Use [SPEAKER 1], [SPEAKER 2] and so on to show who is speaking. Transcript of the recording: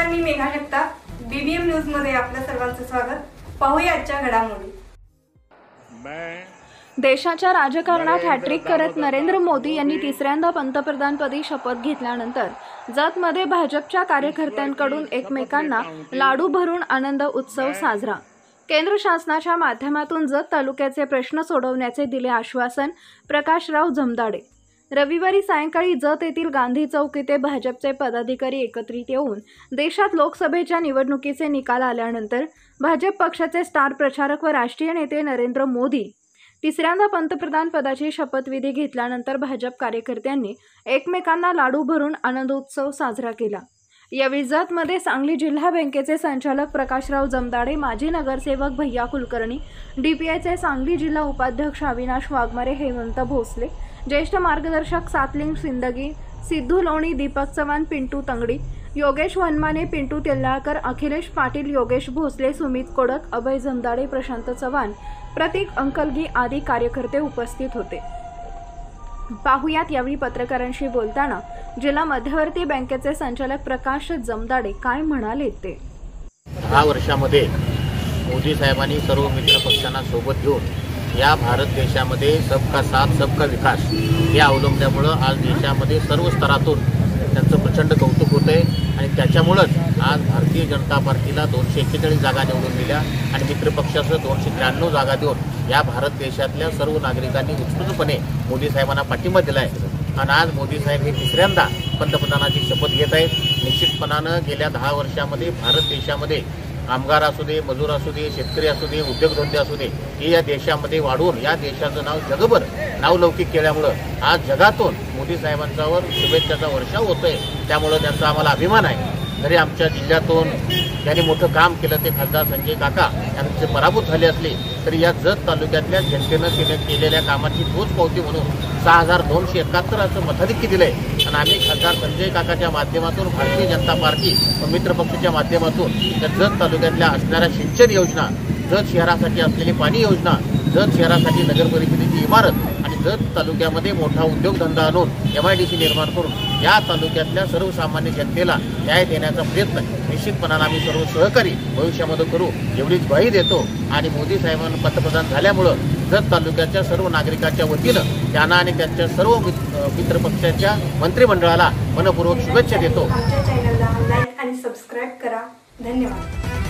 [SPEAKER 1] नमस्कार, मी Megha Jagtap, BBM news मध्ये आपल्या सर्वांचं स्वागत। पाहूया आजच्या घडामोडी।
[SPEAKER 2] देशाच्या राजकारणात हॅट्रिक करत नरेंद्र मोदी यांनी तिसऱ्यांदा पंतप्रधानपदी शपथ घेतल्यानंतर जतमध्ये भाजपच्या कार्यकर्त्यांकडून एकमेकांना लाडू भरून आनंद उत्सव साजरा। केंद्र शासनाच्या माध्यमातून जत तालुक्याचे प्रश्न सोडवण्याचे दिले आश्वासन प्रकाशराव जमदाडे। रविवारी सायंकाळी जत येथील गांधी चौक येथे भाजपचे पदाधिकारी एकत्रित येऊन देशात लोकसभेच्या निवडणुकीचे निकाल आल्यानंतर भाजप पक्षाचे स्टार प्रचारक व राष्ट्रीय नेते नरेंद्र मोदी तिसऱ्यांदा पंतप्रधान पदाची शपथविधी घेतल्यानंतर भाजप कार्यकर्त्यांनी एकमेकांना लाडू भरून आनंदोत्सव साजरा केला। यावेळी जतमध्ये सांगली जिल्हा बँकेचे संचालक प्रकाशराव जमदाडे, माजी नगरसेवक भैया कुलकर्णी, डीपीआयचे सांगली जिल्हा उपाध्यक्ष अविनाश वाघमारे, हेमंत भोसले, ज्येष्ठ मार्गदर्शक सातलिंग सिंदगी, सिद्धू लोणी, दीपक चव्हाण, पिंटू तंगडी, योगेश वनमाने, पिंटू तेल्लाळकर, अखिलेश पाटील, योगेश भोसले, सुमित कोडक, अभय जमदाडे, प्रशांत चव्हाण, प्रतीक अंकलगी आदी कार्यकर्ते उपस्थित होते। पाहुयात यावेळी पत्रकारांशी बोलताना जिल्हा मध्यवर्ती बँकेचे संचालक प्रकाश जमदाडे काय म्हणाले ते।
[SPEAKER 3] 10 वर्षामध्ये मोदी साहेबांनी सर्व मित्र पक्षांना सोबत घेऊन या भारत देशामध्ये सबका साथ सबका विकास हे अवलंबल्यामुळे आज देशामध्ये सर्व स्तरातून त्यांचं प्रचंड कौतुक होतंय आणि त्याच्यामुळेच आज भारतीय जनता पार्टीला 241 जागा निवडून दिल्या आणि मित्रपक्षासह 293 जागा देऊन या भारत देशातल्या सर्व नागरिकांनी उत्स्फूर्तपणे मोदी साहेबांना पाठिंबा दिला आहे। आणि आज मोदी साहेब हे तिसऱ्यांदा पंतप्रधानाची शपथ घेत आहेत। निश्चितपणानं गेल्या 10 वर्षामध्ये भारत देशामध्ये कामगार असू दे, मजूर असू दे, शेतकरी असू दे, उद्योगधंदे असू दे, हे या देशामध्ये वाढवून या देशाचं नाव जगभर नावलौकिक केल्यामुळं आज जगातून मोदी साहेबांच्यावर शुभेच्छाचा वर्षाव होतोय। त्यामुळं त्यांचा आम्हाला अभिमान आहे। तरी आमच्या जिल्ह्यातून ज्यांनी मोठं काम केलं ते खासदार संजय काका यांचे पराभूत झाले असले तरी या जत तालुक्यातल्या जनतेनं केलेल्या कामाची पोचपावती म्हणून 6271 असं मताधिक्य दिलंय। आणि आम्ही खासदार संजय काकाच्या माध्यमातून भारतीय जनता पार्टी व मित्रपक्षाच्या माध्यमातून त्या जत तालुक्यातल्या असणाऱ्या सिंचन योजना, जत शहरासाठी असलेली पाणी योजना, जत शहरासाठी नगर परिषदेची इमारत आणि जत तालुक्यामध्ये मोठा उद्योगधंदा आणून MIDC निर्माण करून या तालुक्यातल्या सर्वसामान्य जनतेला न्याय देण्याचा प्रयत्न निश्चितपणाने आम्ही सर्व सहकारी भविष्यामध्ये करू एवढीच ग्वाही देतो। आणि मोदी साहेबांना पंतप्रधान झाल्यामुळं जत तालुक्याच्या सर्व नागरिकांच्या वतीनं त्यांना आणि त्यांच्या सर्व मित्रपक्षाच्या मंत्रिमंडळाला मनपूर्वक शुभेच्छा देतो।
[SPEAKER 1] आमच्या चॅनलला लाईक आणि सबस्क्राइब करा। धन्यवाद।